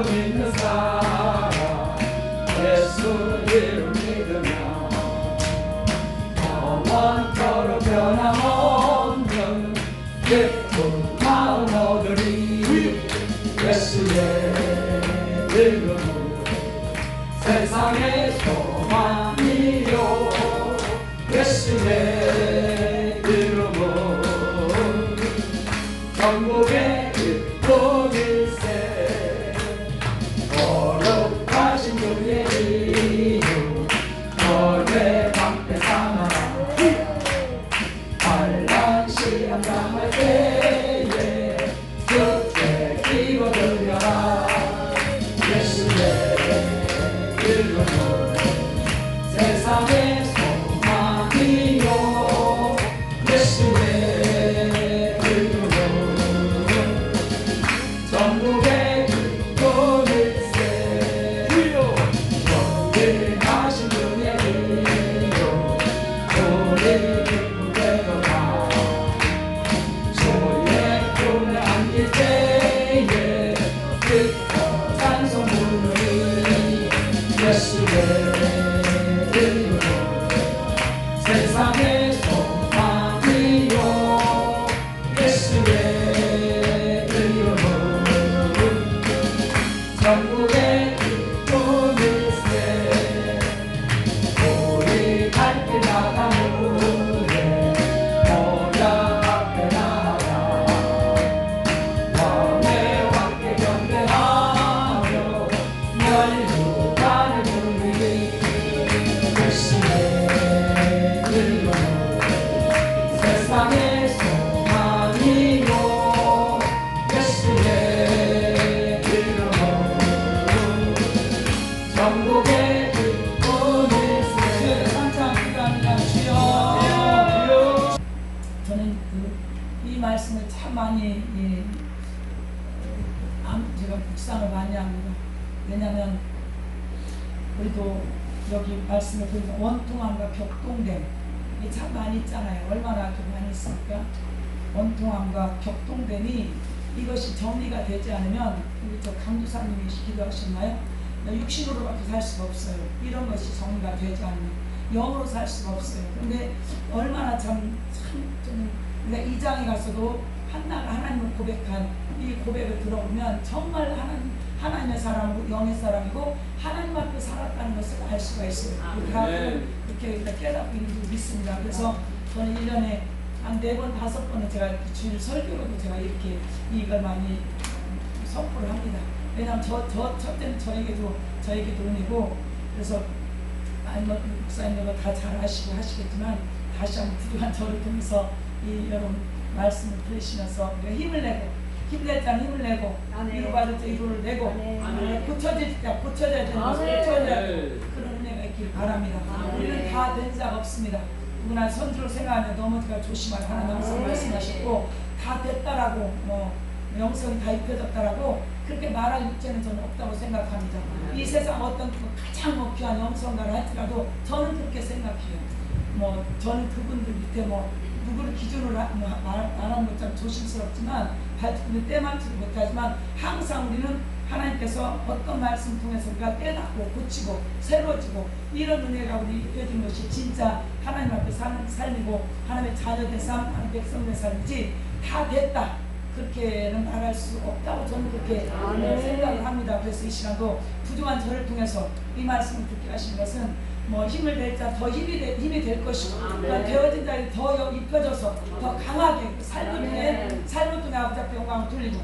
믿는 사람 예수 이름 믿으며 영원토록 변함없는 기쁜 마음 얻으리. 예수의 이름은 세상의 소망이요 예수의 이름은 천국의 기쁨일세. 거룩하신 그의 이름 너의 방패 삼아 환난 시험 당할 때에 주께 기도드려라. 예수의 이름은 세상의 소망이요 예수의 이름은 전국의 기쁨일세. 존귀하신 그의 이름 우리 기쁘게 걷다. 주의 품에 안길 때에 기뻐 찬송 부르리. 예수의 이름은 세상의 소망이요 예수의 이름은 전국의 기쁨일세. 우리 갈 길 나가무에 보좌 앞에 나가 왕의 왕께 경배하며 멸류관을 부르리. 예수의 이름은 세상의 소망이요 예수의 이름은 전국의 기쁨일세. 감사합니다. 주여. 저는 이 말씀을 참 많이 제가 묵상을 많이 합니다. 왜냐하면 우리도 여기 말씀을 보니까 원통함과 격동됨 이게 참 많이 있잖아요. 얼마나 좀 많이 있습니까? 원통함과 격동됨이 이것이 정리가 되지 않으면 우리 저 강두사님이 기도하셨나요? 육신으로밖에 살 수가 없어요. 이런 것이 정리가 되지 않으면 영으로 살 수가 없어요. 근데 얼마나 좀 우리가 2장에 가서도 한나가 하나님을 고백한 이 고백을 들어보면 정말 하나님의 사람이고 영의 사람이고 하나님 앞에 살았다는 것을 알 수가 있어요. 그렇게 깨닫고 있는 줄 믿습니다. 그래서 저는 1년에 한 4번, 5번은 제가 주일 설교로도 제가 이렇게 이걸 많이 선포를 합니다. 왜냐하면 첫째는 저에게도 은혜고, 그래서 목사님들도 다 잘 아시고 하시겠지만 다시 한번 부족한 저를 통해서 이 여러분 말씀을 들으시면서 우리가 힘을 내고, 힘낼 자는 힘을 내고, 위로 받을 자 위로를 내고, 고쳐질 자 고쳐져야 되는 것을 고쳐져야 되고, 그런 은혜가 있길 바랍니다. 우리는 다 된 자가 없습니다. 누구나 선주로 생각하면 너무 제가 조심하라 하나님 항상 말씀하셨고, 다 됐다라고 영성이 다 입혀졌다라고 그렇게 말할 육체는 저는 없다고 생각합니다. 이 세상 어떤 가장 귀한 영성가를 할지라도 저는 그렇게 생각해요. 저는 그분들 밑에 누구를 기준으로 말하는 것 참 조심스럽지만 발톱을 떼만지도 못하지만 항상 우리는 하나님께서 어떤 말씀 통해서 우리가 깨닫고 고치고 새로워지고 이런 은혜가 우리 입혀진 것이 진짜 하나님 앞에 사는 삶이고 하나님의 자녀된 삶, 하나님의 백성된 삶이지 다 됐다 그렇게는 말할 수 없다고 저는 그렇게 생각을 합니다. 그래서 이 시간도 부족한 저를 통해서 이 말씀을 듣게 하신 것은 힘을 낼 자 더 힘이 될 것이고, 되어진 자들이 더 입혀져서 더 강하게 삶을 통해 아버지 앞에 영광을 돌리고,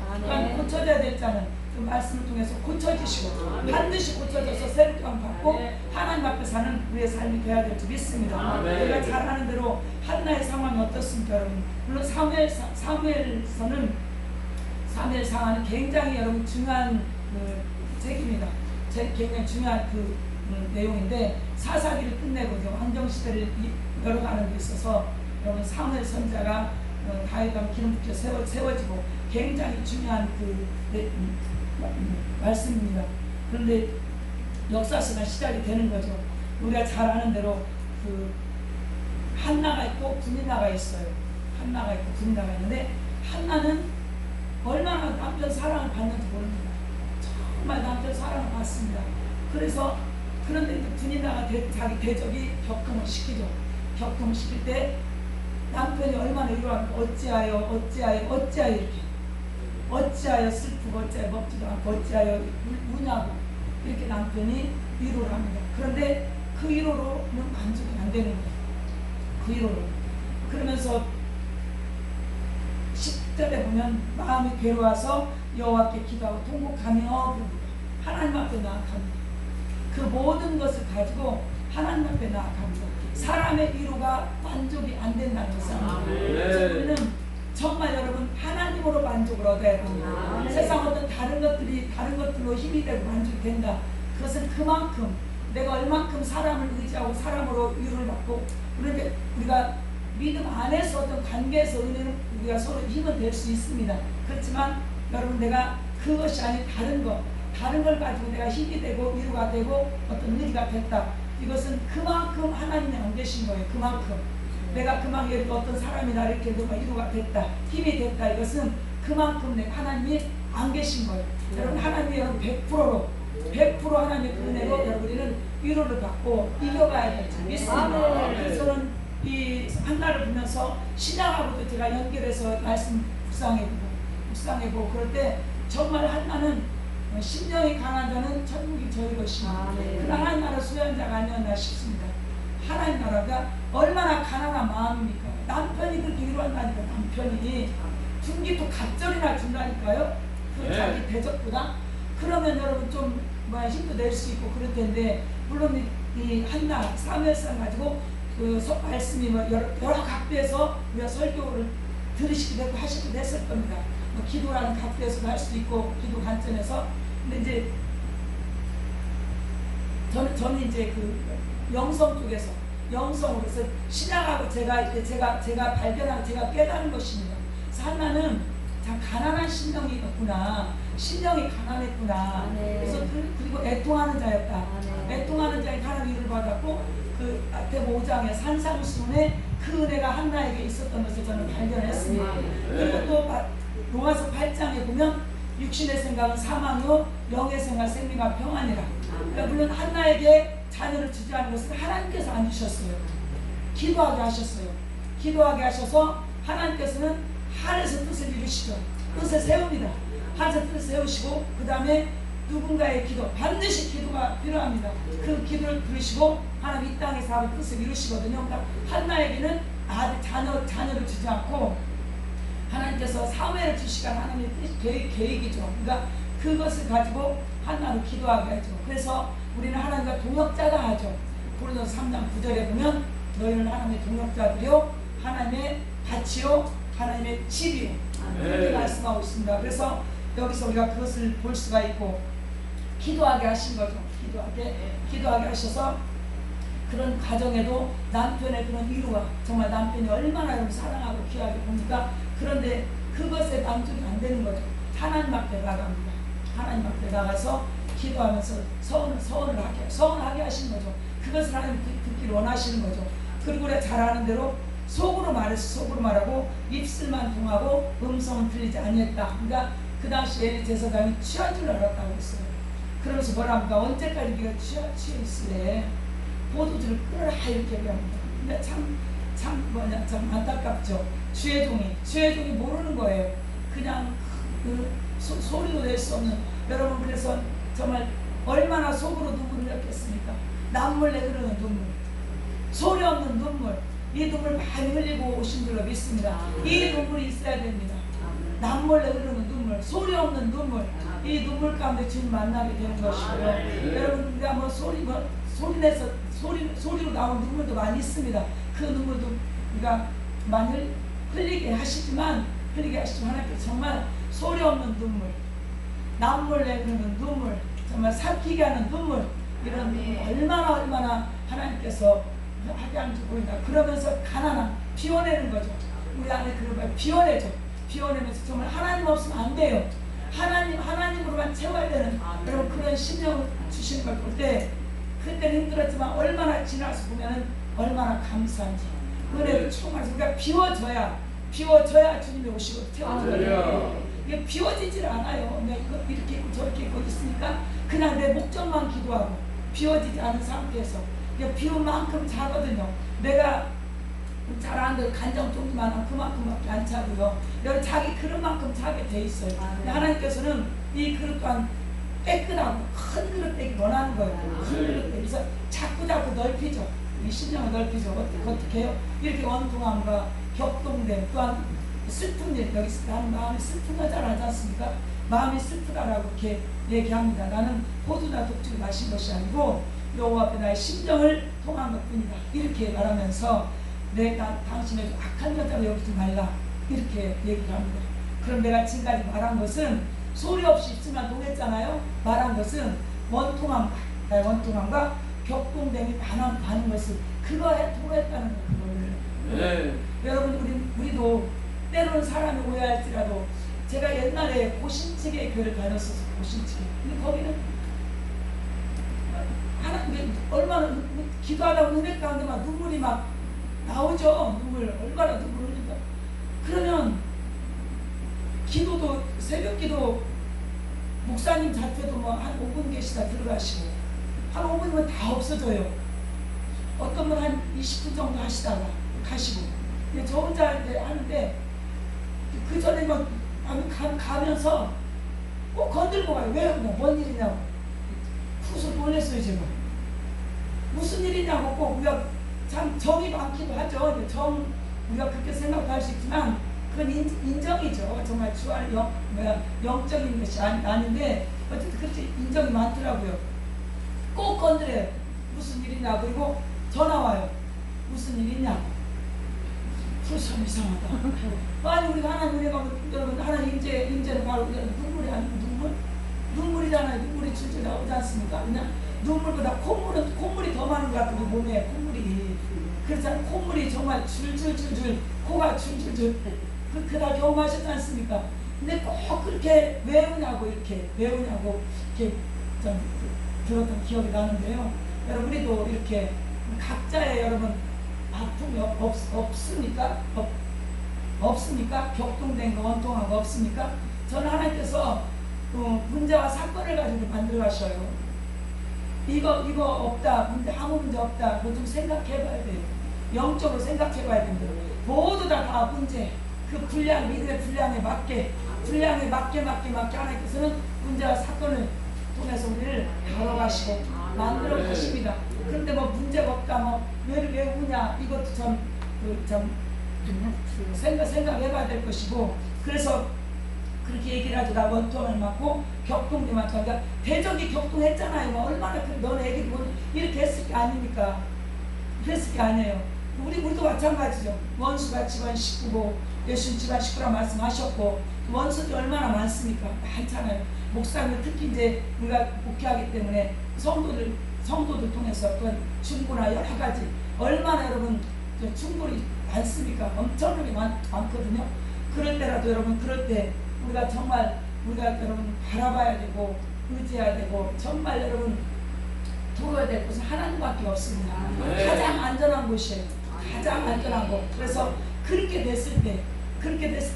고쳐져야 될 자는 그 말씀을 통해서 고쳐지시고 반드시 고쳐져서 새롭게 받고 하나님 앞에 사는 우리의 삶이 되어야 될 줄 믿습니다. 우리가 잘 아는 대로 한나의 상황이 어떻습니까, 여러분? 물론 사무엘서는 사무엘 상하는 굉장히 여러분 중요한 책입니다. 굉장히 중요한 내용인데 사사기를 끝내고 황정시대를 열어가는 데 있어서 여러분 사무엘 선지자가 다윗왕 기름 부터 세워지고 굉장히 중요한 말씀입니다. 그런데 역사서가 시작이 되는 거죠. 우리가 잘 아는 대로 한나가 있고 분인나가 있어요. 한나가 있고 분인나가 있는데 한나는 얼마나 남편 사랑을 받는지 모릅니다. 정말 남편 사랑을 받습니다. 그래서 그런데 이제 분이나가 자기 대적이 격통을 시키죠. 격통을 시킬 때 남편이 얼마나 위로합니까? 어찌하여 이렇게 어찌하여 슬프고 어찌하여 먹지도 않고 어찌하여 우냐고 이렇게 남편이 위로를 합니다. 그런데 그 위로로는 만족이 안 되는 거예요. 그 위로로. 그러면서 10절에 보면 마음이 괴로워서 여호와께 기도하고 통곡하며 부릅니다. 하나님 앞에 나아갑니다. 그 모든 것을 가지고 하나님 앞에 나아갑니다. 사람의 위로가 만족이 안 된다는 것을 우리는 정말 여러분 하나님으로 만족을 얻어야 됩니다. 세상 어떤 다른 것들로 힘이 되고 만족이 된다. 그것은 그만큼 내가 얼만큼 사람을 의지하고 사람으로 위로를 받고 그런데 우리가 믿음 안에서 어떤 관계에서 은혜는 우리가 서로 힘을 낼 수 있습니다. 그렇지만 여러분 내가 그것이 아닌 다른 걸 가지고 내가 힘이 되고 위로가 되고 어떤 의지가 됐다. 이것은 그만큼 하나님이 안 계신 거예요. 그만큼 내가 그만큼 어떤 사람이 나를 이렇게 누가 위로가 됐다, 힘이 됐다. 이것은 그만큼 내가 하나님이 안 계신 거예요. 여러분 하나님이 여러분 100% 하나님의 그 은혜로 여러분들은 위로를 받고 이겨가야 될지 믿습니다. 그래서 이 한나를 보면서 신앙하고도 제가 연결해서 말씀 묵상해보고 그럴 때 정말 한나는 심령이 강한 자는 천국이 저희 것이며 하나님 나라 수여한 자가 아니었나 싶습니다. 하나님 나라가 얼마나 가난한 마음입니까? 남편이 그렇게 위로한다니까 남편이 분기도 갑절이나 준다니까요. 그 자기 대적보다 그러면 여러분 좀 힘도 낼 수 있고 그럴 텐데 물론 이 한나 사무엘상 가지고 그 말씀이 여러 각도에서 우리가 설교를 들으시기도 했고 하시기도 했을 겁니다. 기도라는 각도에서도 할 수 있고 기도 관점에서 근데 이제 저는 이제 그 영성 쪽에서 영성으로 해서 신앙하고 제가 발견하고 제가 깨달은 것입니다. 그래서 한나는 참 가난한 심령이었구나. 심령이 가난했구나. 그래서 그리고 애통하는 자였다. 애통하는 자의 하나님 위를 받았고 그 마태복음 5장의 산상수훈에 그 은혜가 한나에게 있었던 것을 저는 발견했습니다. 그리고 또 로마서 8장에 보면 육신의 생각은 사망이요 영의 생각 생명과 평안이라. 그러니까 물론 한나에게 자녀를 주지 않은 것은 하나님께서 안 주셨어요. 기도하게 하셨어요. 기도하게 하셔서 하나님께서는 하늘에서 뜻을 이루시죠. 뜻을 세웁니다. 하늘에서 뜻을 세우시고 그 다음에 누군가의 기도, 반드시 기도가 필요합니다. 그 기도를 들으시고 하나님 이 땅에서 하는 뜻을 이루시거든요. 그러니까 한나에게는 아들 자녀를 주지 않고 하나님께서 사회를 주시간 하나님의 계획이죠. 그러니까 그것을 가지고 한나를 기도하게 하죠. 그래서 우리는 하나님과 동역자가 하죠. 고린도서 3장 9절에 보면 너희는 하나님의 동역자들이요 하나님의 밭이요 하나님의 집이요 그렇게 말씀하고 있습니다. 그래서 여기서 우리가 그것을 볼 수가 있고 기도하게 하신 거죠. 기도하게 하셔서 그런 가정에도 남편의 그런 위로가 정말 남편이 얼마나 여러분 사랑하고 귀하게 봅니까? 그런데 그것에 만족이 안 되는 거죠. 하나님 앞에 나갑니다. 하나님 앞에 나가서 기도하면서 서운하게 하신 거죠. 그것을 하나님 듣기를 원하시는 거죠. 그리고 우리가 잘 아는 대로 속으로 말하고 입술만 통하고 음성은 들리지 아니했다. 그러니까 그 당시에 제사장이 취한 줄 알았다고 했어요. 그러면서 뭐라 합니까? 언제까지 네가 취해 있으래? 포도주를 끓여라 이렇게 얘기합니다. 근데 참 안타깝죠. 주의 종이 모르는 거예요. 그냥 소리도 낼 수 없는 여러분. 그래서 정말 얼마나 속으로 눈물을 흘렸겠습니까? 남몰래 흐르는 눈물, 소리 없는 눈물, 이 눈물 많이 흘리고 오신 줄로 믿습니다. 이 눈물이 있어야 됩니다. 남몰래 흐르는 눈물, 소리 없는 눈물, 이 눈물 가운데 주님 만나게 되는 것이고요. 여러분 우리가 뭐 소리로 나온 눈물도 많이 있습니다. 그 눈물도 우리가 많이 흘리게 하시지만 하나님께서 정말 소리 없는 눈물, 남몰래 흐르는 눈물, 정말 삼키게 하는 눈물, 이런 눈물 얼마나 하나님께서 하게 하는지 보인다. 그러면서 가난함 비워내는 거죠. 우리 안에 그걸 비워내죠. 비워내면서 정말 하나님 없으면 안 돼요. 하나님으로만 채워야 되는 여러분 그런 심령을 주시는 걸 볼 때 그때는 힘들었지만 얼마나 지나서 보면은 얼마나 감사한지 은혜를 충만해서 우리가 비워져야 주님이 오시고 채워줘야 돼요. 이게 비워지질 않아요. 이렇게 있고 저렇게 게 곧 있으니까 그냥 내 목적만 기도하고 비워지지 않은 상태에서 비운 만큼 자거든요. 내가 잘안 돼 간장 종류만 그만큼밖에 안 차고요. 여러분 자기 그릇만큼 차게 돼 있어요. 근데 하나님께서는 이 그릇 또한 깨끗하고 큰 그릇 되기 원하는 거예요. 큰 그릇 되기. 그래서 자꾸 넓히죠. 이 신령을 넓히죠. 어떻게 해요? 이렇게 원통함과 격동됨 또한 슬픈 일, 여기 나는 마음이 슬픈 여자를 하지 않습니까? 마음이 슬프다라고 이렇게 얘기합니다. 나는 포도나 독주를 마신 것이 아니고 여호와 앞에 나의 심정을 통한 것뿐이다. 이렇게 말하면서 당신의 악한 여자로 여기지 말라. 이렇게 얘기를 합니다. 그럼 내가 지금까지 말한 것은 소리 없이 있지만 동했잖아요. 말한 것은 원통함과 격동됨이 많은 것을 그거에 통했다는 거예요. 네. 여러분 우리도 때로는 사람이 오해할지라도 제가 옛날에 고신치계 교회를 다녔어서 고신치계. 근데 거기는 하나님 얼마나 기도하다 은혜 가운데 막 눈물이 막 나오죠. 얼마나 눈물 흘린다. 그러면 기도도 새벽 기도 목사님 자체도 뭐 한 5분 계시다 들어가시고 한 5분이면 다 없어져요. 어떤 분 한 20분 정도 하시다가 가시고. 근데 저 혼자 이제 하는데 그 전에 막 가면서 꼭 건들고 가요. 왜 그냥 뭔 일이냐고. 푸술 보냈어요 제가. 무슨 일이냐고 꼭 우리가 참 정이 많기도 하죠. 우리가 그렇게 생각도 할 수 있지만 그건 인정이죠. 정말 영적인 것이 아닌데 어쨌든 그렇게 인정이 많더라고요. 꼭 건드려요. 무슨 일이냐. 그리고 전화 와요. 무슨 일이냐. 참 이상하다. 아니 우리가 하나님 은혜가 여러분 하나님 임재는 바로 눈물이 아니고 눈물이잖아요. 눈물이 줄줄 나오지 않습니까? 그냥 눈물보다 콧물이 더 많은 것 같아요. 몸에 콧물이. 그래서 콧물이 정말 줄줄줄줄 코가 줄줄줄 그날 경험하셨지 않습니까? 근데 꼭 그렇게 외우냐고 이렇게 좀 들었던 기억이 나는데요. 여러분 우리도 이렇게 각자의 여러분 아픔이 없습니까? 없습니까? 격동된 거 원통한 거 없습니까? 저는 하나님께서 문제와 사건을 가지고 만들어 가셔요. 이거 없다. 아무 문제 없다. 그거 좀 생각해 봐야 돼요. 영적으로 생각해 봐야 됩니다. 모두 다 문제. 그 믿음의 분량에 맞게 하나님께서는 문제와 사건을 통해서 우리를 다뤄가시고 만들어 가십니다. 그런데 뭐 문제가 없다. 왜 우냐. 이것도 참 생각해 봐야 될 것이고. 그래서 그렇게 얘기를 하죠. 나 원통을 맞고 격동도 맞고. 그러니까 대적이 격동했잖아요. 얼마나 너네 애기 이렇게 했을 게 아닙니까? 그랬을 게 아니에요. 우리도 마찬가지죠. 원수가 집안 식구고 예수님 집안 식구라 말씀하셨고 원수들이 얼마나 많습니까? 많잖아요. 목사님 특히 이제 우리가 목회하기 때문에 성도들 통해서 또 중고나 여러 가지 얼마나 여러분 충돌이 많습니까? 엄청나게 많거든요. 그럴 때라도 여러분 그럴 때 우리가 여러분 바라봐야 되고 의지해야 되고 정말 여러분 도와야 될 곳은 하나님밖에 없습니다. 네. 가장 안전한 곳이에요. 가장 안전한 곳. 그래서 그렇게 됐을 때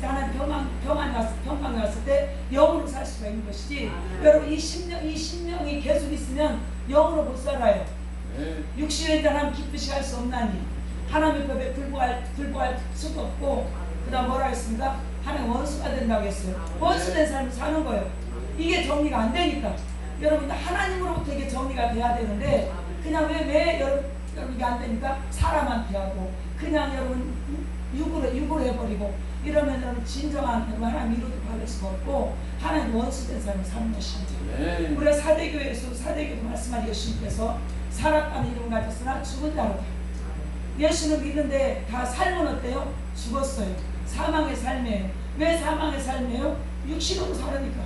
하나님 평안이 왔을 때 영으로 살 수가 있는 것이지. 여러분 이 심령이 계속 있으면 영으로 못 살아요. 육신의 하나님 기쁘시 할 수 없나니 하나님의 법에 불구할 수도 없고 그 다음 뭐라 했습니다? 하나님 원수가 된다고 했어요. 원수된 삶을 사는 거예요. 이게 정리가 안 되니까. 여러분 하나님으로부터 이게 정리가 돼야 되는데 그냥 왜 여러분 이게 안 되니까 사람한테 하고 그냥 여러분 육으로 해버리고 이러면 여러분 진정한 하나님 이루도 받을 수가 없고 하나님 원수된 삶을 사는 것입니다. 네. 우리가 사대교도 말씀한 예수님께서 살았다는 이름 가졌으나 죽은 자로다. 예수는 믿는데 다 삶은 어때요? 죽었어요. 사망의 삶이에요. 왜 사망의 삶이에요? 육신으로 살으니까.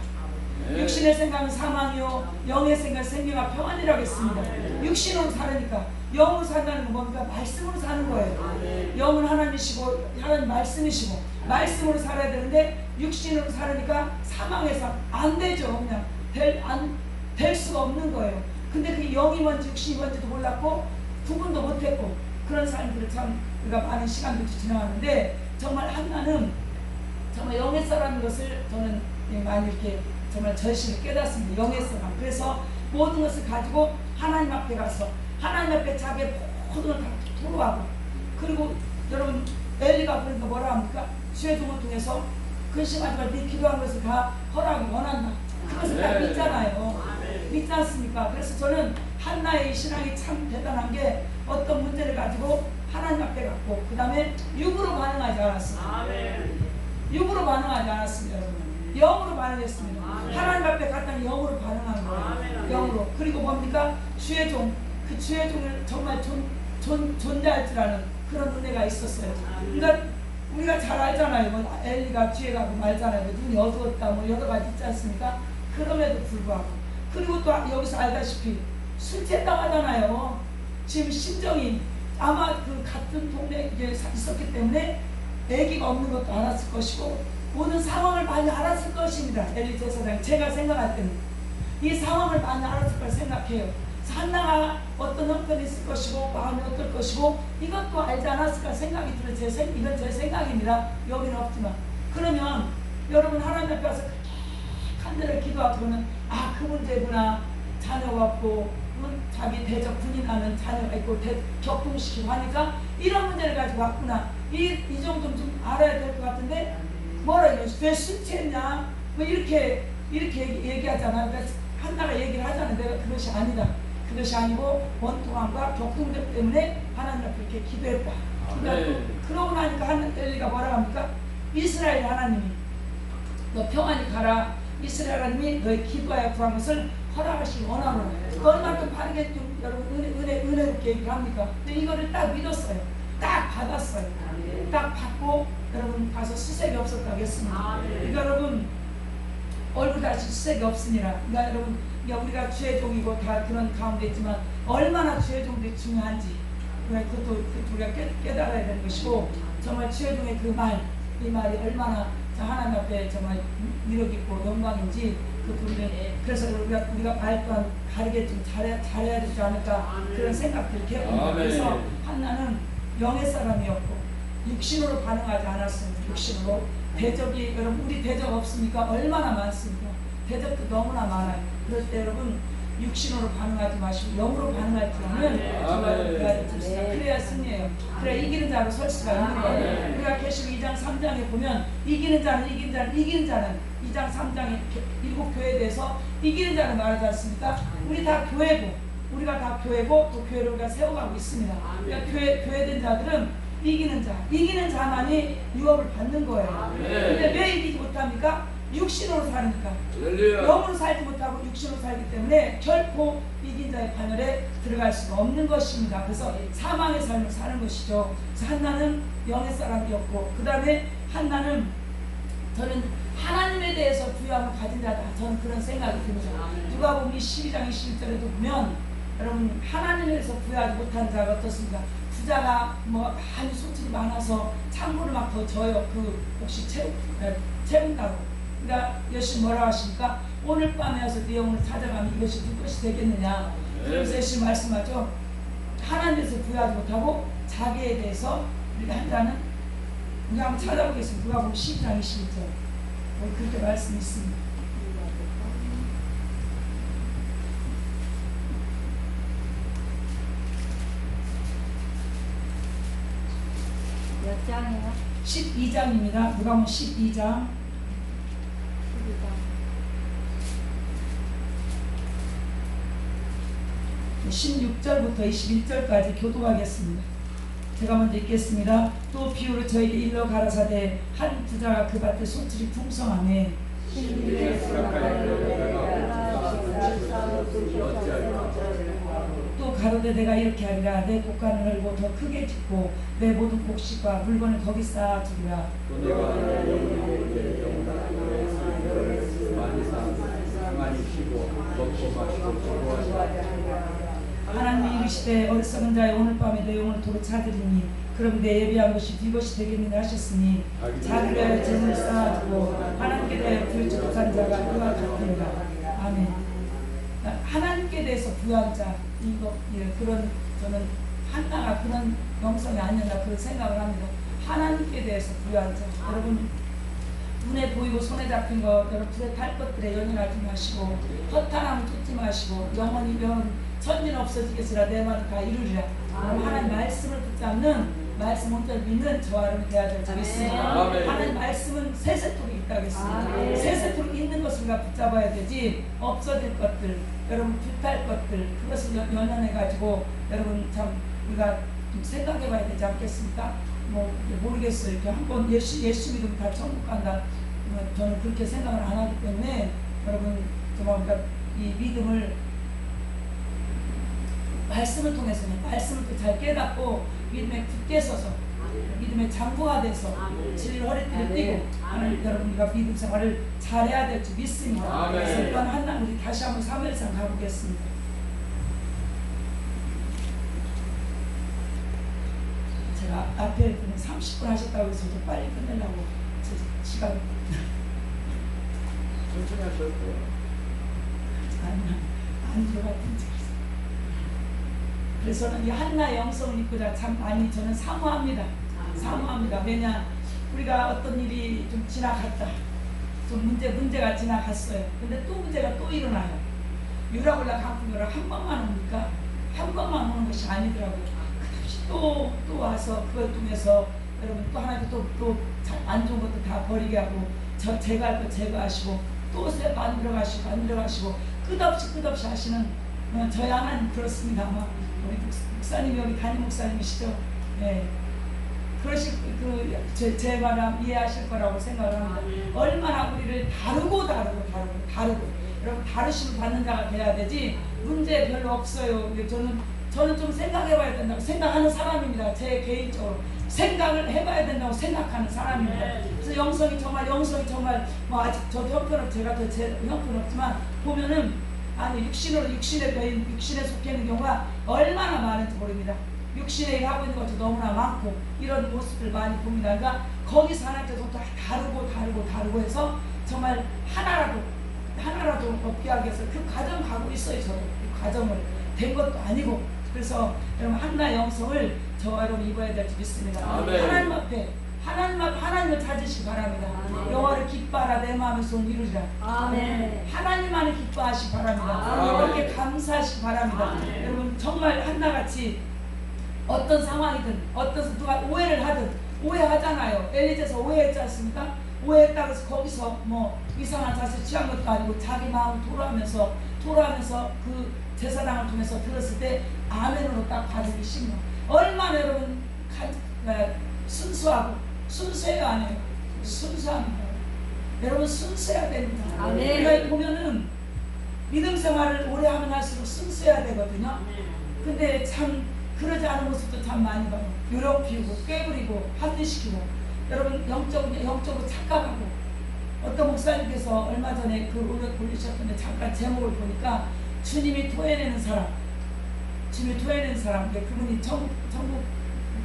네. 육신의 생각은 사망이요 영의 생각은 생명과 평안이라고 했습니다. 육신으로 살으니까. 영으로 산다는 건 뭡니까? 말씀으로 사는 거예요. 영은 하나님이시고 하나님 말씀이시고 말씀으로 살아야 되는데 육신으로 살으니까 사망의 삶 안 되죠. 그냥 될 수가 없는 거예요. 근데 그 영이 뭔지 육신이 뭔지도 몰랐고 구분도 못했고 그런 사람들을 참 우리가 많은 시간들이 지나왔는데 정말 한나는 정말 영의 사람인 것을 저는 많이 이렇게 정말 절실히 깨닫습니다. 영의 사람. 그래서 모든 것을 가지고 하나님 앞에 가서 하나님 앞에 자기의 모든 걸 다 토로하고, 그리고 여러분 엘리가 그러니까 뭐라 합니까? 주의 종을 통해서 근심하지 말고 네 기도한 것을 다 허락하기 원한다. 그것을 다 믿잖아요. 믿지 않습니까? 그래서 저는 한나의 신앙이 참 대단한 게 어떤 문제를 가지고 하나님 앞에 갔고, 그 다음에 육으로 반응하지 않았습니다. 육으로 반응하지 않았습니다. 여러분. 영으로 반응했습니다. 하나님 앞에 갔다니 영으로 반응한 거예요. 영으로. 그리고 뭡니까? 주의 종. 그 주의 종을 정말 존재할 줄 아는 그런 은혜가 있었어요. 그러니까 우리가 잘 알잖아요. 뭐 엘리가 뒤에 가고 말잖아요. 눈이 어두웠다 뭐 여러 가지 있지 않습니까? 그럼에도 불구하고. 그리고 또 여기서 알다시피 술 취했다고 지금 심정이 아마 그 같은 동네에 있었기 때문에 아기가 없는 것도 알았을 것이고 모든 상황을 많이 알았을 것입니다. 엘리 제사장 제가 생각할 때는 이 상황을 많이 알았을 걸 생각해요. 한나가 어떤 형편이 있을 것이고 마음이 어떨 것이고 이것도 알지 않았을까 생각이 들어요. 이건 제 생각입니다. 여기는 없지만. 그러면 여러분 하나님 앞에 와서 간절히 기도하고는 아, 그 문제구나. 자녀가 없고 자기 대적 군인하는 자녀가 있고 격동시키고 하니까 이런 문제를 가지고 왔구나. 이 정도는 좀 알아야 될 것 같은데 뭐라 이거 왜 술 취했냐 뭐 이렇게 얘기하잖아. 그러니까 한나가 얘기를 하잖아. 내가 그것이 아니다. 그것이 아니고 원통함과 격동됨 때문에 하나님 앞에 이렇게 기도했다. 그러니까 그러고 나니까 하는 엘리가 뭐라 합니까? 이스라엘 하나님이 너 평안히 가라. 이스라엘 하나님이 너의 기도하여 구한 것을 허락하시기 원하노라. 얼마나 바르게 좀 여러분 은혜롭게 얘기를 합니까? 근데 이거를 딱 믿었어요. 딱 받았어요. 딱 받고 여러분 가서 수색이 없었다고 했습니다. 그러니까 여러분 얼굴 다시 수색이 없으니라. 그러니까 여러분 우리가 주의 종이고 다 그런 가운데 있지만 얼마나 주의 종들이 중요한지 그것도 우리가 깨달아야 되는 것이고 정말 주의 종의 이 말이 얼마나 하나님 앞에 정말 위력 있고 영광인지 그 부분에 그래서 우리가 말 또한 다르게 좀 잘해야 되지 않을까 그런 생각들이 해봅니다. 그래서 한나는 영의 사람이었고 육신으로 반응하지 않았습니다. 육신으로 대적이 여러분 우리 대적 없습니까? 얼마나 많습니까? 대적도 너무나 많아요. 그럴 때 여러분 육신으로 반응하지 마시고 영으로 반응할 줄은 정말 그래야 승리예요. 그래야 이기는 자로 설 수가 있는 거예요. 우리가 계시록 2장 3장에 보면 이기는 자는 2장 3장에 7교회에 대해서 이기는 자를 말하지 않습니까? 우리가 다 교회고 또 교회를 우리가 세워가고 있습니다. 그러니까 교회된 자들은 이기는 자만이 유업을 받는 거예요. 근데 왜 이기지 못합니까? 육신으로 사니까. 영으로 살지 못하고 육신으로 살기 때문에 결코 이긴 자의 반열에 들어갈 수가 없는 것입니다. 그래서 사망의 삶을 사는 것이죠. 그래서 한나는 영의 사람이었고 그 다음에 한나는 저는 하나님에 대해서 부여함을 가진 자다. 저는 그런 생각이 듭니다. 누가복음 12장 21절에도 보면 여러분 하나님에 대해서 부여하지 못한 자가 어떻습니까? 부자가 뭐 많이 소출이 많아서 창고를 막 더 져요. 그 혹시 채운다고. 그러니까 예수님 뭐라고 하십니까? 오늘 밤에 와서 네 영혼을 찾아가면 이것이 누구 것이 되겠느냐. 그래서 예수님 말씀하죠. 하나님에서 부여하지 못하고 자기에 대해서 우리가 한다는 우리가 한번 찾아보겠습니다. 누가복음 12장 21절 그렇게 말씀이 있습니다. 몇 장이요? 12장입니다. 누가복음 12장 16절부터 21절까지 교독하겠습니다. 제가 먼저 읽겠습니다. 또 비유로 저에게 일러 가라사대 한 부자가 그 밭에 소출이 풍성하매 또 가로되 내가 이렇게 하리라. 내 곡간을 헐고 더 크게 짓고 내 모든 곡식과 물건을 거기 쌓아두리라. 하나님이 이르시되 어리석은 자여 오늘 밤에 내 영혼을 도로 찾으리니 그럼 내 예비한 것이 네 것이 되겠느냐 하셨으니 자기를 위하여 재물을 쌓아두고 하나님께 대하여 부여치 못한 자가 그와 같으니라. 아멘. 하나님께 대해서 부여한 자 그런 저는 한나가 그런 영성이 아니었나 그런 생각을 합니다. 하나님께 대해서 부여한 자. 여러분 눈에 보이고 손에 잡힌 것, 여러분 불에 탈 것들에 연연하지 마시고 허탄함을 쫓지 마시고 영원히 면 천지는 없어지겠으나 내 말은 다 이루리라. 하나님 말씀을 붙잡는 말씀 온전히 믿는 저와 여러분이 되어야 될 줄 믿습니다. 하나님 말씀은 세세토록 있다겠습니다. 세세토록 있는 것을 우리가 붙잡아야 되지 없어질 것들, 여러분 불탈 것들 그것을 연연해가지고 여러분 참 우리가 좀 생각해봐야 되지 않겠습니까? 뭐 모르겠어요. 이렇게 한번 예수 믿으면 다 천국 간다. 저는 그렇게 생각을 안 하기 때문에 여러분 정말 우리가 이 믿음을 말씀을 통해서 말씀을 잘 깨닫고 믿음에 굳게 서서 믿음의 장부가 돼서 진리를 허리띠를 띠고 하나님 여러분 우리가 믿음 생활을 잘해야 될 줄 믿습니다. 그래서 이번 한날 우리 다시 한번 사무엘상 가보겠습니다. 제가 앞에 30분 하셨다고 해서 좀 빨리 끝내려고 시간 천천히 하셔도 돼요. 안 들어갔던지 그래서는 이 한나의 영성을 입고자 참 많이 저는 사모합니다. 사모합니다. 왜냐 우리가 어떤 일이 좀 지나갔다. 좀 문제가 지나갔어요. 근데 또 문제가 또 일어나요. 유라굴라 강풍유라 한 번만 옵니까? 한 번만 오는 것이 아니더라고요. 끝없이 또 와서 그걸 통해서 여러분 또 하나님 또 안 좋은 것도 다 버리게 하고 제거할 거 제거하시고 또 새 만들어 가시고 끝없이 하시는 저희 하나님 그렇습니다. 아마 우리 목사님이 여기 담임 목사님이시죠? 네. 그러실 제 말을 이해하실 거라고 생각을 합니다. 얼마나 우리를 다르고 여러분 다르심을 받는 자가 돼야 되지 문제 별로 없어요. 저는 좀 생각해봐야 된다고 생각하는 사람입니다. 제 개인적으로 생각을 해봐야 된다고 생각하는 사람입니다. 그래서 영성이 정말 뭐 아직 저도 형편없 제가 더 제 형편없지만 보면은 아니 육신에 속해 있는 경우가 얼마나 많은지 모릅니다. 육신에 일하고 있는 것도 너무나 많고 이런 모습들 많이 봅니다. 그러니까 거기서 하나님께서 다 다르고 해서 정말 하나라도 없게 하기 위해서 그 과정 가고 있어요. 저도 그 과정을 된 것도 아니고 그래서 여러분 한나 영성을 저와 여러분 입어야 될지 믿습니다. 하나님 앞에 하나님을 찾으시기 바랍니다. 여호와를 기뻐하라 내 마음의 소원을 이루리라. 하나님만을 기뻐하시기 바랍니다. 그렇게 감사하시기 바랍니다. 여러분 정말 한나같이 어떤 상황이든 누가 오해를 하든 오해하잖아요. 엘리제서 오해했지 않습니까? 오해했다고 해서 거기서 뭐 이상한 자세 취한 것도 아니고 자기 마음을 토로하면서 그 제사장을 통해서 들었을 때 아멘으로 딱 받으기 쉽니다. 얼마나 여러분 순수해요 안 해요? 순수합니다. 여러분 순수해야 됩니다. 우리가 보면은 믿음 생활을 오래 하면 할수록 순수해야 되거든요. 근데 참 그러지 않은 모습도 참 많이 봐요. 요령 피우고 꾀부리고 합리시키고 여러분 영적으로 착각하고 어떤 목사님께서 얼마 전에 그 올리셨던데 잠깐 제목을 보니까 주님이 토해내는 사람 그분이 천국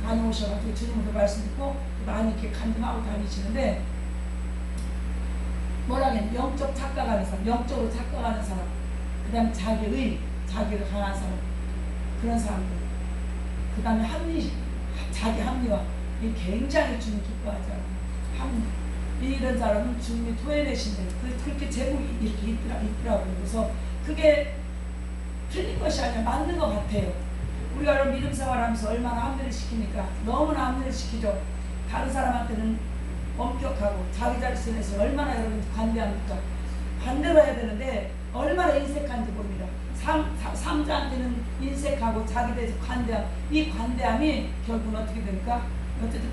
다녀오셔가지고 주님으로 말씀 듣고 많이 이렇게 간증하고 다니시는데 뭐라겠냐 영적으로 착각하는 사람 그 다음에 자기를 강한 사람 그런 사람들 그 다음에 자기 합리화 이 굉장히 주님 기뻐하잖아요. 합리 이런 사람은 주님이 토해내신대 그렇게 제목이 이렇게 있더라고요. 그래서 그게 틀린 것이 아니라 맞는 것 같아요. 우리가 이런 믿음 생활하면서 얼마나 합리를 시키니까 너무나 합리를 시키죠. 다른 사람한테는 엄격하고 자기 자신에서 얼마나 여러분 관대합니까? 반대로 해야 되는데 얼마나 인색한지 모릅니다. 삼자한테는 인색하고 자기 대해서 관대함 이 관대함이 결국은 어떻게 됩니까? 어쨌든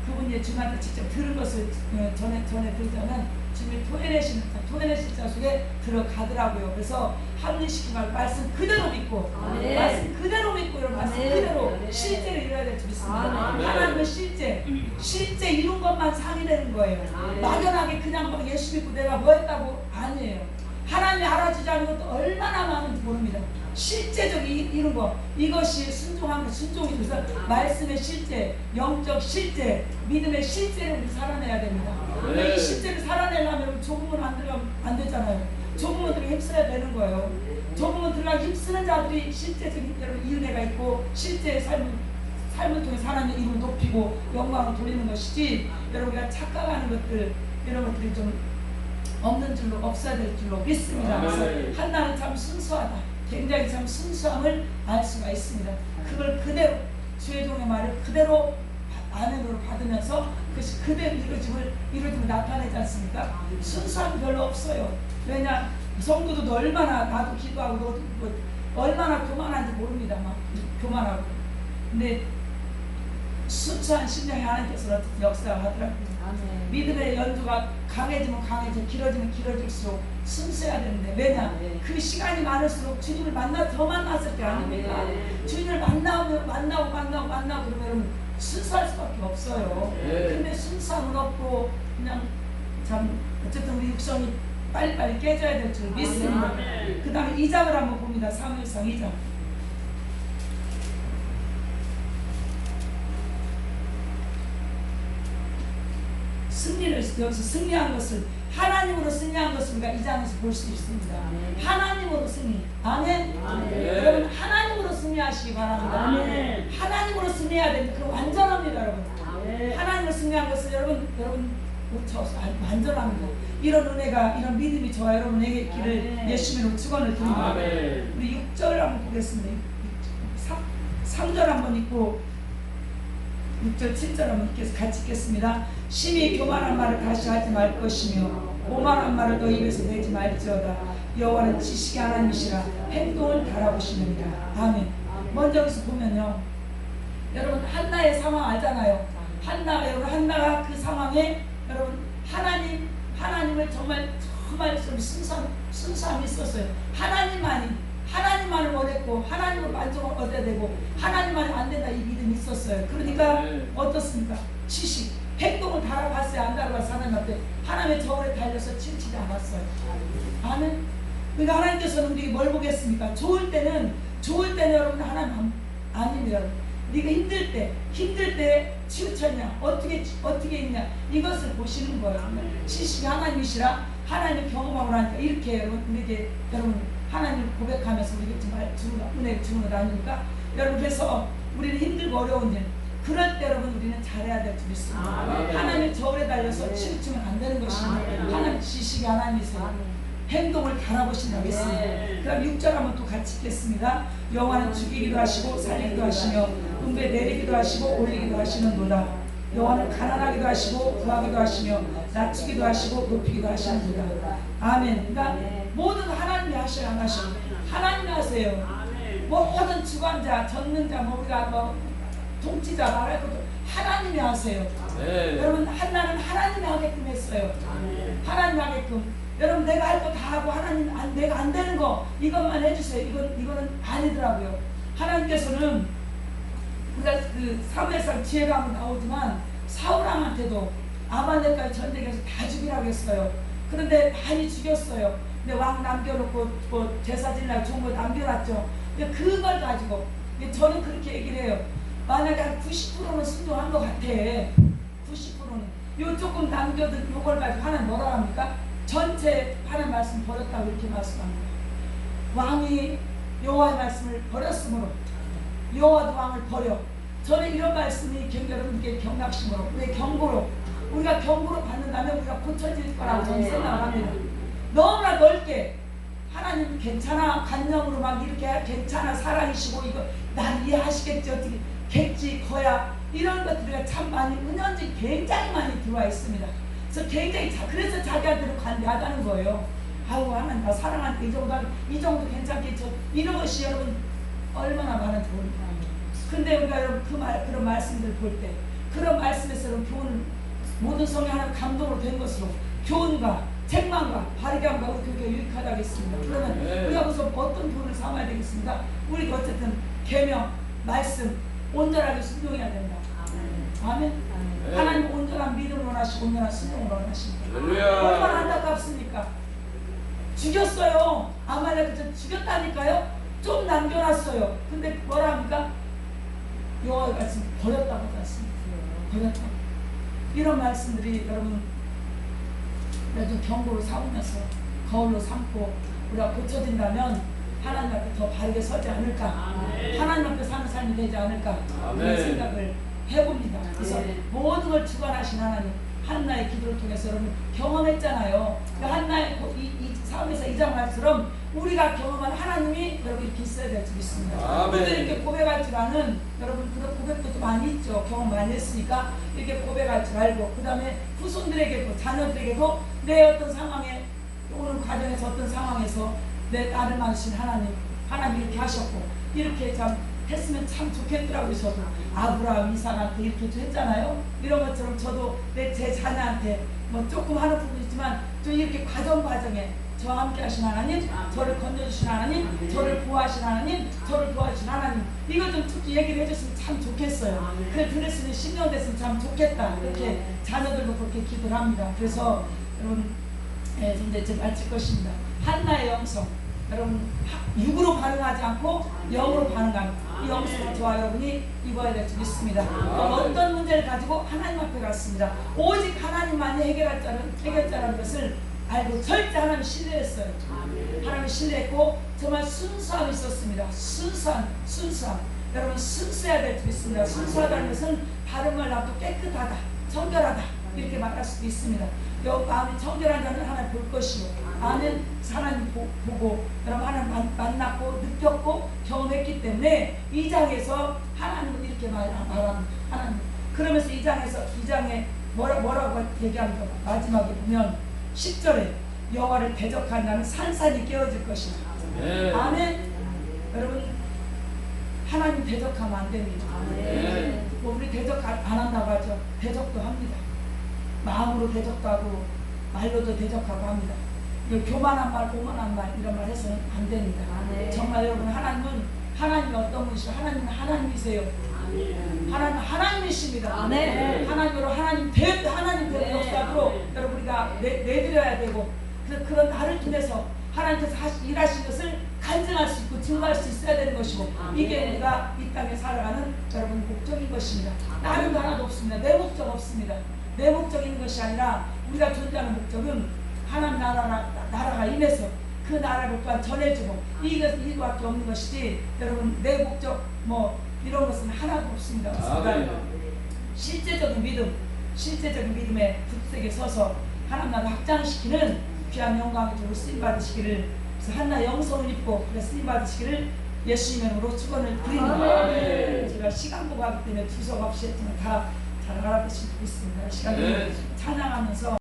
그분이 주님한테 직접 들은 것을 전에 들자면 주님이 토해내실 자 속에 들어가더라고요. 그래서 합리시키지 말고 말씀 그대로 믿고 말씀 그대로 믿고 이런 말씀 그대로 실제로 이뤄야 될 줄 믿습니다. 하나님은 실제 이룬 것만 상이되는 거예요. 막연하게 그냥 막 예수 믿고 내가 뭐 했다고 아니에요. 하나님이 알아주지 않은 것도 얼마나 많은지 모릅니다. 실제적 이룬 거 이것이 순종이 돼서 말씀의 실제, 영적 실제, 믿음의 실제를 우리 살아내야 됩니다. 근데 이 실제를 살아내려면 좁은 문 안 들어가면 안 되잖아요. 좁은 문 들어가 힘써야 되는 거예요. 좁은 문 들어가 힘쓰는 자들이 실제적인 이 은혜가 있고 실제의 삶을 통해 하나님의 이름을 높이고 영광을 돌리는 것이지 여러분 우리가 착각하는 것들 이런 것들이 좀 없는 줄로 없어야 될 줄로 믿습니다. 그래서 한나는 참 순수하다. 굉장히 참 순수함을 알 수가 있습니다. 그걸 그대로 주의 종의 말을 그대로 아멘으로 받으면서 그것이 그대로 이루어짐을 나타내지 않습니까? 순수함이 별로 없어요. 왜냐 성도도 얼마나 나도 기도하고 너도 얼마나 교만한지 모릅니다. 막 교만하고. 근데 순수한 심령이 하나님께서 역사를 하더라고요. 믿음의 연주가 강해지면 강해져 길어지면 길어질수록 순수해야 되는데 왜냐 그 시간이 많을수록 주님을 더 만났을 때 아닙니까? 주님을 만나고 그러면 순수할 수밖에 없어요. 근데 순수함은 없고 그냥 참 어쨌든 우리 육성이 빨리빨리 깨져야 될 줄 믿습니다. 그 다음에 2장을 한번 봅니다. 사무엘상 2장. 승리를 여기서 승리한 것을 하나님으로 승리한 것을 우리가 이 장에서 볼 수 있습니다. 하나님으로 승리. 아멘. 여러분 하나님으로 승리하시기 바랍니다. 하나님으로 승리해야 됩니다. 그럼 완전합니다, 여러분. 하나님으로 승리한 것을 여러분 완전합니다. 이런 은혜가 이런 믿음이 저와 여러분에게 있기를 예수님으로 축원을 드립니다. 우리 6절 한번 보겠습니다. 3절 한번 읽고 6절 7절 한번 같이 읽겠습니다. 심히 교만한 말을 다시 하지 말 것이며 오만한 말을 너 입에서 내지 말지어다. 여호와는 지식의 하나님이시라 행동을 달아보시느니라. 아멘. 먼저 여기서 보면요, 여러분 한나의 상황 알잖아요. 한나가 그 상황에 여러분 하나님을 정말 좀 순수함이 있었어요. 하나님만을 원했고 하나님을 만족을 얻어야 되고 하나님만이 안 된다 이 믿음이 있었어요. 그러니까 어떻습니까? 지식, 행동을 달아봤어요? 안 달아봤어요? 하나님 앞에 하나님의 저울에 달려서 치우치지 않았어요. 아멘. 그러니까 하나님께서는 우리에게 뭘 보겠습니까? 좋을 때는 여러분 하나님 아닙니다. 네가 힘들 때 치우쳤냐 어떻게 있냐 이것을 보시는 거예요. 지식이 하나님이시라 하나님을 경험하고 나니까 이렇게 우리에게 여러분 하나님을 고백하면서 우리에게 정말 은혜를 주는 것 아닙니까? 여러분 그래서 우리는 힘들고 어려운 일 그럴 때 여러분 우리는 잘해야 될 줄 믿습니다. 하나님의 저울에 달려서 치우치면 안 되는 것입니다. 하나님 지식이 하나님이세요. 행동을 달아보신다고 했습니다. 그럼 6절 한번 또 같이 읽겠습니다. 여호와는 죽이기도 하시고 살리기도 하시며 음배 내리기도 하시고 올리기도 하시는도다. 여호와는 가난하기도 하시고 부하기도 하시며 낮추기도 하시고 높이기도 하시는도다. 아멘. 그러니까 모든 하나님이 하셔야 안 하셔. 하나님이 하세요. 모든 주관자, 전능자, 우리가 통치자 말할 것도 하나님이 하세요. 여러분 한나는 하나님이 하게끔 했어요. 하나님이 하게끔. 여러분 내가 할 거 다 하고 하나님 내가 안 되는 거 이것만 해주세요. 이거는 아니더라고요. 하나님께서는 우리가 그 사무엘상 지혜가 한번 나오지만 사울왕한테도 아말렉까지 전쟁에서 다 죽이라고 했어요. 그런데 많이 죽였어요. 근데 왕 남겨놓고 제사 지내라고 좋은 거 남겨놨죠. 근데 그걸 가지고 저는 그렇게 얘기를 해요. 만약에 한 90%는 순종한 것 같아. 90%는 요 조금 남겨둔 요걸 가지고 하나님 뭐라 합니까? 전체 하나님 말씀 버렸다고 이렇게 말씀합니다. 왕이 여호와의 말씀을 버렸으므로 여호와도 왕을 버려. 저는 이런 말씀이 여러분께 경각심으로 우리의 경고로 우리가 경고로 받는다면 우리가 고쳐질 거라고 저는 생각을 합니다. 너무나 넓게 하나님 괜찮아 관념으로 막 이렇게 괜찮아 사랑이시고 이거 난 이해하시겠지 어떻게 겠지 거야 이런 것들이 참 많이 은연중에 굉장히 많이 들어와 있습니다. 그래서 굉장히 그래서 자기한테는 관대하다는 거예요. 아이고 하나님 나 사랑하니까 이 정도 괜찮겠죠. 이런 것이 여러분 얼마나 많은지 모릅니다. 근데 우리가 여러분 그런 말씀들 볼 때 그런 말씀에서 교훈을 모든 성령 하나님 감동으로 된 것으로 교훈과 책망과 바르게 함과 우리 교회가 유익하다고 했습니다. 그러면 우리가 무슨 어떤 교훈을 삼아야 되겠습니까? 우리가 어쨌든 계명, 말씀 온전하게 순종해야 된다. 아멘. 하나님 온전한 믿음을 원하시고 온전한 순종을 원하십니다. 얼마나 안타깝습니까? 죽였어요. 아말렉을 죽였다니까요. 좀 남겨놨어요. 근데 뭐라 합니까? 여호와가 지금 버렸다고 하지 않습니까? 버렸다고. 이런 말씀들이 여러분 좀 경고로 삼으면서 거울로 삼고 우리가 고쳐진다면 하나님 앞에 더 바르게 서지 않을까, 하나님 앞에 사는 삶이 되지 않을까 그런 생각을 해봅니다. 그래서 모든 걸 주관하신 하나님, 한나의 기도를 통해서 여러분 경험했잖아요. 그 한나의 이 사업에서 이장 말처럼 우리가 경험한 하나님이 여러분 이렇게 있어야 될 줄 믿습니다. 아멘. 근데 이렇게 고백할 줄 아는 여러분 그런 고백도 많이 있죠. 경험 많이 했으니까 이렇게 고백할 줄 알고 그 다음에 후손들에게도 자녀들에게도 내 어떤 상황에 오는 과정에서 어떤 상황에서 내 나를 만드신 하나님 이렇게 하셨고 이렇게 참 했으면 참 좋겠더라고요. 저도 아브라함 이삭한테 이렇게 했잖아요. 이런 것처럼 저도 제 자녀한테 뭐 조금 하는 부분이 있지만 좀 이렇게 과정에 저와 함께 하신 하나님, 저를 건져주신 하나님, 저를 보호하신 하나님, 저를 도와주신 하나님, 이거 좀 특히 얘기를 해줬으면 참 좋겠어요. 그래 들었으면 10년 됐으면 참 좋겠다. 이렇게 자녀들도 그렇게 기도를 합니다. 그래서 여러분 이제 좀 마칠 것입니다. 한나의 영성, 여러분 육으로 반응하지 않고 영으로 반응하는 이 영성을 저와 여러분이 입어야 될 줄 믿습니다. 어떤 문제를 가지고 하나님 앞에 갔습니다. 오직 하나님만이 해결자라는 것을 알고 절대 하나님 신뢰했어요. 하나님 신뢰했고 정말 순수함이 있었습니다. 순수함. 여러분 순수해야 될 줄 믿습니다. 순수하다는 것은 발음을 놔도 깨끗하다, 청결하다 이렇게 말할 수도 있습니다. 마음이 청결한 자는 하나님 볼 것이요. 아멘. 하나님 보고 여러분 하나님 만났고 느꼈고 경험했기 때문에 이 장에서 하나님은 이렇게 말합니다. 하나님. 그러면서 이 장에 뭐라고 얘기합니까? 마지막에 보면 10절에 여호와를 대적한 자는 산산이 깨어질 것이다. 네. 아멘. 여러분 하나님 대적하면 안 됩니다. 네. 뭐 우리 대적 안 한다고 하죠. 대적도 합니다. 마음으로 대적도 하고 말로도 대적하고 합니다. 교만한 말, 오만한 말 이런 말 해서는 안 됩니다. 정말 여러분 하나님이 어떤 분이시죠? 하나님은 하나님이세요. 하나님은 하나님이십니다. 하나님으로 하나님 되는 역사로 여러분 우리가 내드려야 되고 그런 나를 통해서 하나님께서 일하신 것을 간증할 수 있고 증거할 수 있어야 되는 것이고 이게 우리가 이 땅에 살아가는 여러분 목적인 것입니다. 다른 거 하나도 없습니다. 내 목적 없습니다. 내 목적 있는 것이 아니라 우리가 존재하는 목적은 하나님 나라가 임해서 그 나라를 또한 전해주고 이거밖에 없는 것이지 여러분 내 목적 뭐 이런 것은 하나도 없습니다. 그러니까 실제적인 믿음의 굳세게 서서 하나님 나라 확장시키는 귀한 영광의 주로 쓰임받으시기를 그래서 한나 영성을 입고 쓰임 받으시기를 예수님의 이름으로 축원을 드립니다. 제가 시간 보고 하기 때문에 두석 없이 했지만 다 잘 알아듣으실 수 있습니다. 시간 찬양하면서